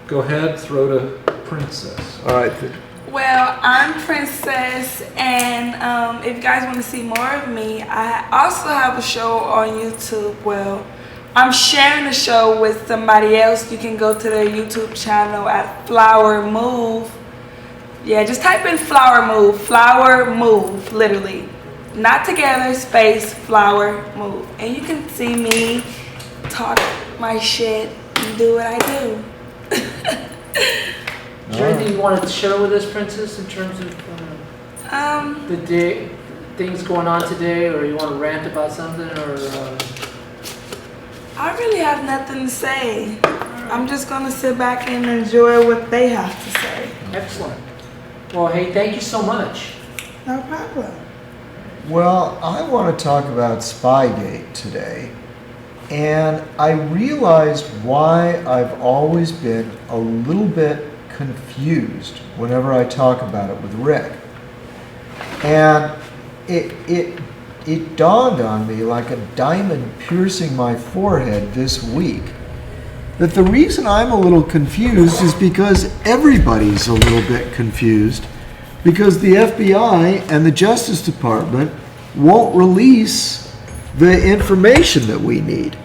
Go ahead, throw to Princess. All right. Well, I'm Princess, and if you guys want to see more of me, I also have a show on YouTube. Well, I'm sharing the show with somebody else. You can go to their YouTube channel at Flower Move. Yeah, just type in Flower Move, literally. Not together, space, Flower Move. And you can see me talk my shit and do what I do. Is there anything you wanted to share with us, Princess, in terms of the day, things going on today, or you want to rant about something, or? I really have nothing to say. I'm just gonna sit back and enjoy what they have to say. Excellent. Well, hey, thank you so much. No problem. Well, I want to talk about Spygate today. And I realized why I've always been a little bit confused whenever I talk about it with Rick. And it dawned on me like a diamond piercing my forehead this week that the reason I'm a little confused is because everybody's a little bit confused, because the FBI and the Justice Department won't release the information that we need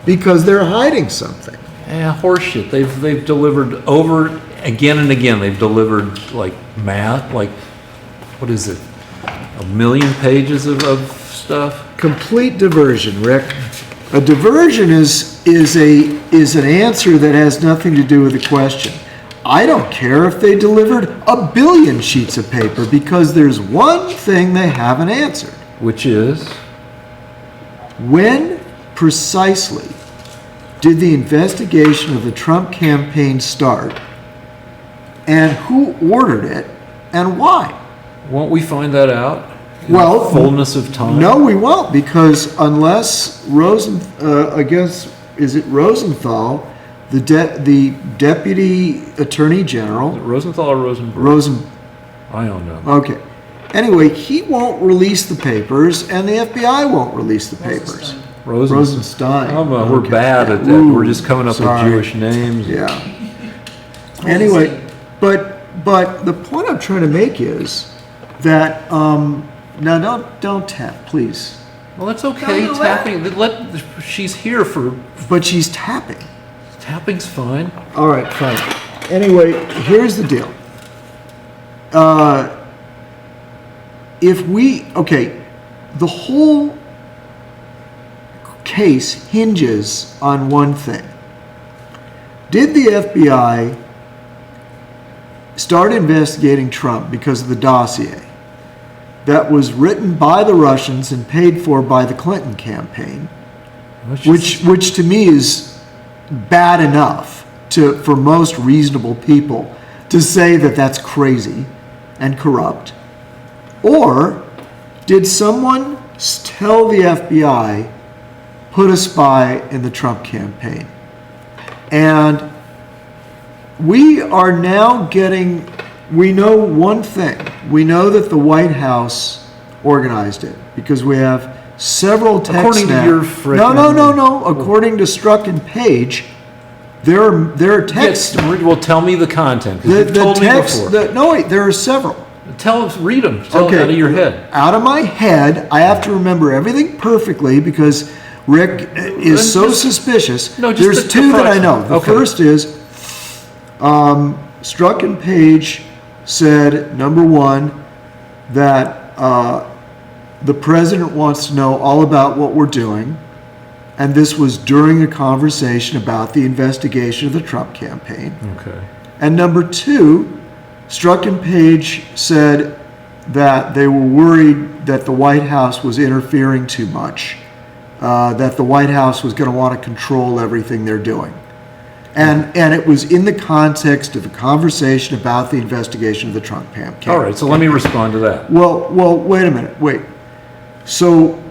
because they're hiding something. Yeah, horseshit. They've delivered over again and again. They've delivered like math, like what is it, 1 million pages of stuff. Complete diversion, Rick. A diversion is an answer that has nothing to do with the question. I don't care if they delivered 1 billion sheets of paper because there's one thing they haven't answered. Which is? When precisely did the investigation of the Trump campaign start, and who ordered it, and why? Won't we find that out? Well, fullness of time. No, we won't, because unless is it Rosenthal, the deputy attorney general? Rosenthal or Rosenberg? I don't know. Okay. Anyway, he won't release the papers, and the FBI won't release the papers. Rosenstein. Oh, we're bad at that. Ooh, we're just coming up with Jewish names. Yeah. Anyway, but the point I'm trying to make is that now don't tap, please. Well, that's okay. Tapping. She's here for. But she's tapping. Tapping's fine. All right, fine. Anyway, here's the deal. The whole case hinges on one thing. Did the FBI start investigating Trump because of the dossier that was written by the Russians and paid for by the Clinton campaign, which to me is bad enough for most reasonable people to say that that's crazy and corrupt? Or did someone tell the FBI, put a spy in the Trump campaign? And we are now we know one thing. We know that the White House organized it because we have several texts. According to your freaking... No. According to Strzok and Page, there are texts. Yes, well, tell me the content. You've told me before. There are several. Read them. Tell them out of your head. Out of my head, I have to remember everything perfectly because Rick is so suspicious. No, there's two that I know. The first is Strzok and Page said, number one, that the president wants to know all about what we're doing, and this was during a conversation about the investigation of the Trump campaign. Okay. And number two, Strzok and Page said that they were worried that the White House was interfering too much, that the White House was going to want to control everything they're doing. And it was in the context of a conversation about the investigation of the Trump campaign. All right, so let me respond to that. Well, wait a minute. Wait. So,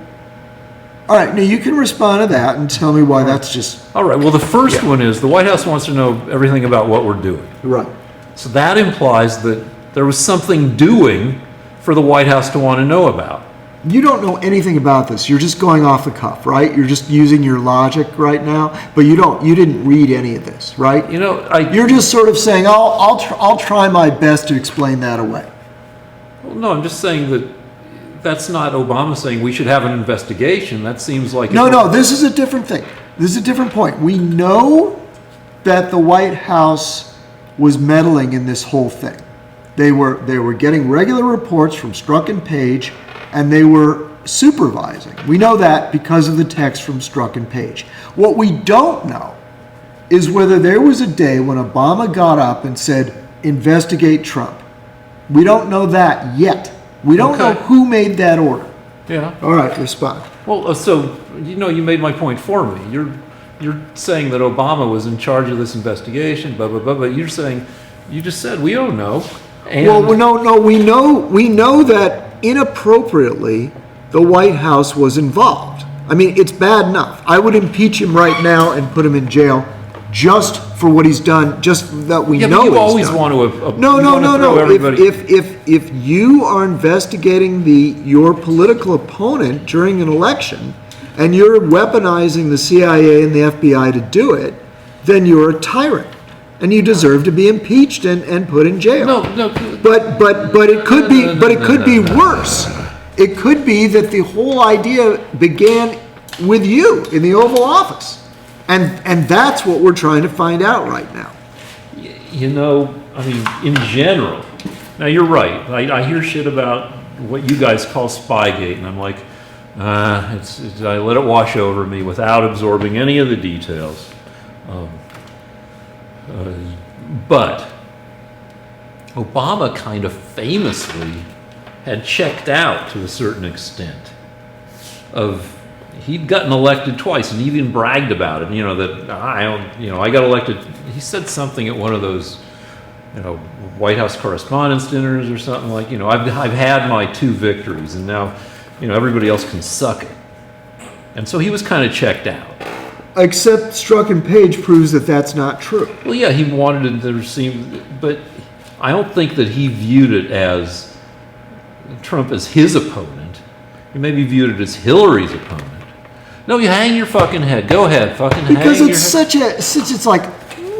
all right, now you can respond to that and tell me why that's just... All right, well, the first one is the White House wants to know everything about what we're doing. Right. So that implies that there was something doing for the White House to want to know about. you don't know anything about this. You're just going off the cuff, right? You're just using your logic right now, but you didn't read any of this, right? You know, You're just sort of saying, I'll try my best to explain that away. well, no, I'm just saying that that's not Obama saying we should have an investigation. That seems like No, this is a different thing. This is a different point. We know that the White House was meddling in this whole thing. They were getting regular reports from Strzok and Page, and they were supervising. We know that because of the text from Strzok and Page. What we don't know is whether there was a day when Obama got up and said, investigate Trump. We don't know that yet. We don't know who made that order. Yeah. All right, respond. Well, so, you know, you made my point for me. You're saying that Obama was in charge of this investigation, blah, blah, blah, but you're saying, you just said, we don't know. And Well, no, we know that inappropriately the White House was involved. I mean, it's bad enough. I would impeach him right now and put him in jail just for what he's done, just that we yeah, know but you he's always done. want to No. everybody. If you are investigating your political opponent during an election and you're weaponizing the CIA and the FBI to do it, then you're a tyrant and you deserve to be impeached and put in jail. No. But it could be worse. It could be that the whole idea began with you in the Oval Office. And that's what we're trying to find out right now. You know, I mean, in general, now you're right. I hear shit about what you guys call Spygate, and I'm like, I let it wash over me without absorbing any of the details. But Obama kind of famously had checked out to a certain extent he'd gotten elected twice, and he even bragged about it. You know that I got elected. He said something at one of those, White House Correspondents' dinners or something like. I've had my 2 victories, and now, everybody else can suck it. And so he was kind of checked out. Except Strzok and Page proves that that's not true. Well, yeah, he wanted it to seem, but I don't think that he viewed it as Trump as his opponent. He maybe viewed it as Hillary's opponent. No, you hang your fucking head. Go ahead, fucking hang your head. Because it's like,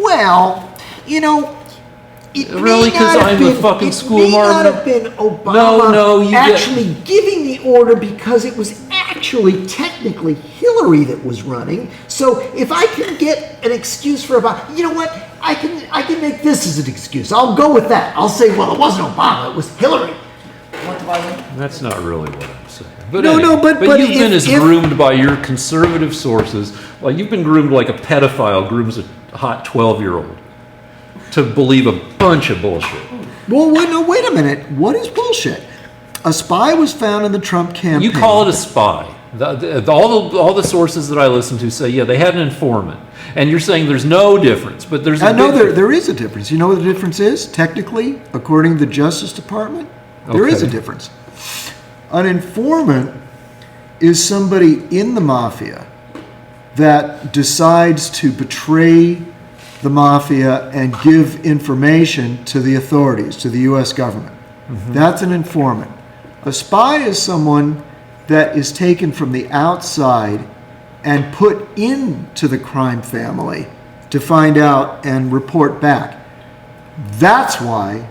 well, Really? Because I'm a fucking school martyr? It may not have been Obama actually giving the order, because it was actually technically Hillary that was running. So if I can get an excuse for Obama, you know what? I can make this as an excuse. I'll go with that. I'll say, well, it wasn't Obama, it was Hillary. That's not really what I'm saying. But No, anyway, but you've been as groomed by your conservative sources. Like, you've been groomed like a pedophile grooms a hot 12-year-old to believe a bunch of bullshit. Well, wait a minute. What is bullshit? A spy was found in the Trump campaign. You call it a spy. All the sources that I listen to say, yeah, they had an informant. And you're saying there's no difference, but there's a No, there is a difference. You know what the difference is? Technically, according to the Justice Department, there is a difference. An informant is somebody in the mafia that decides to betray the mafia and give information to the authorities, to the U.S. government. Mm-hmm. That's an informant. A spy is someone that is taken from the outside and put into the crime family to find out and report back. That's why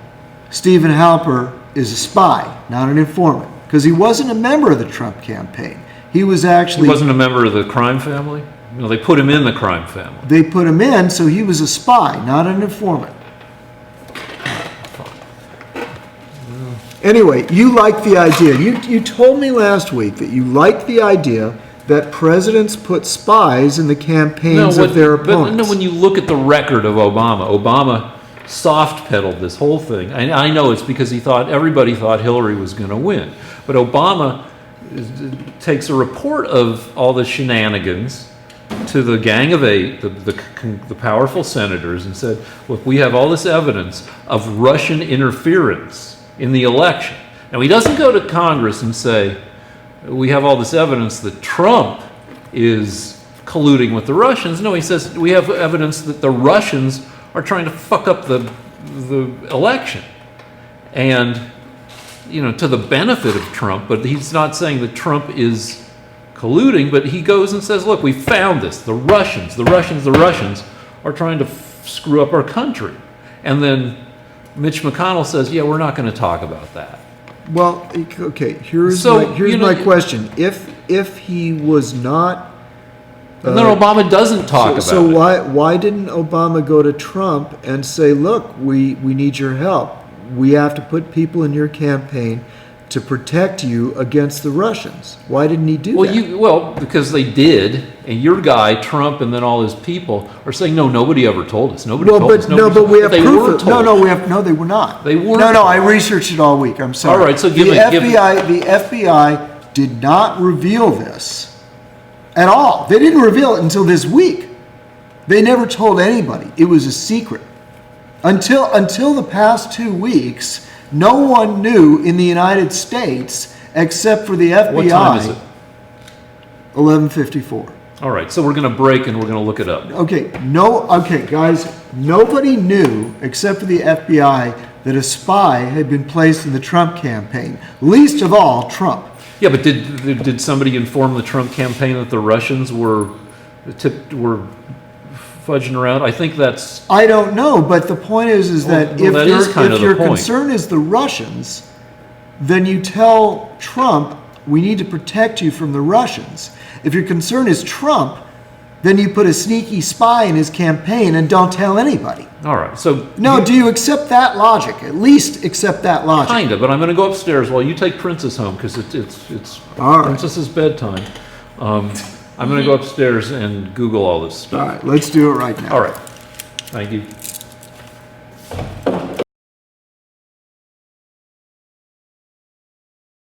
Stephen Halper is a spy, not an informant, because he wasn't a member of the Trump campaign. He wasn't a member of the crime family? No, they put him in the crime family. They put him in, so he was a spy, not an informant. Anyway, you like the idea. You told me last week that you liked the idea that presidents put spies in the campaigns of their opponents. But when you look at the record of Obama soft-pedaled this whole thing. I know it's because everybody thought Hillary was going to win. But Obama takes a report of all the shenanigans to the Gang of Eight, the powerful senators, and said, look, we have all this evidence of Russian interference in the election. Now, he doesn't go to Congress and say, we have all this evidence that Trump is colluding with the Russians. No, he says, we have evidence that the Russians are trying to fuck up the election. And to the benefit of Trump, but he's not saying that Trump is colluding, but he goes and says, look, we found this. The Russians are trying to screw up our country. And then Mitch McConnell says, yeah, we're not going to talk about that. Well, okay, here's my question. If he was not... And then Obama doesn't talk about it. So why didn't Obama go to Trump and say, look, we need your help. We have to put people in your campaign to protect you against the Russians. Why didn't he do that? Well, because they did, and your guy, Trump, and then all his people are saying, no, nobody ever told us. Nobody told us. But we have they proof. were told. No, they were not. They were. No, I researched it all week. I'm sorry. All right, so the FBI did not reveal this at all. They didn't reveal it until this week. They never told anybody. It was a secret. Until the past 2 weeks, no one knew in the United States except for the FBI. What time is it? 11:54. All right, so we're going to break and we're going to look it up. Okay, guys, nobody knew except for the FBI that a spy had been placed in the Trump campaign. Least of all, Trump. Yeah, but did somebody inform the Trump campaign that the Russians were fudging around? I think that's... I don't know, but the point is that if your point. concern is the Russians, then you tell Trump, we need to protect you from the Russians. If your concern is Trump, then you put a sneaky spy in his campaign and don't tell anybody. All right, so... No, do you accept that logic? At least accept that logic. Kind of, but I'm going to go upstairs while you take Princess home, because it's All right. Princess's bedtime. I'm going to go upstairs and Google all this stuff. All right, let's do it right now. All right. Thank you.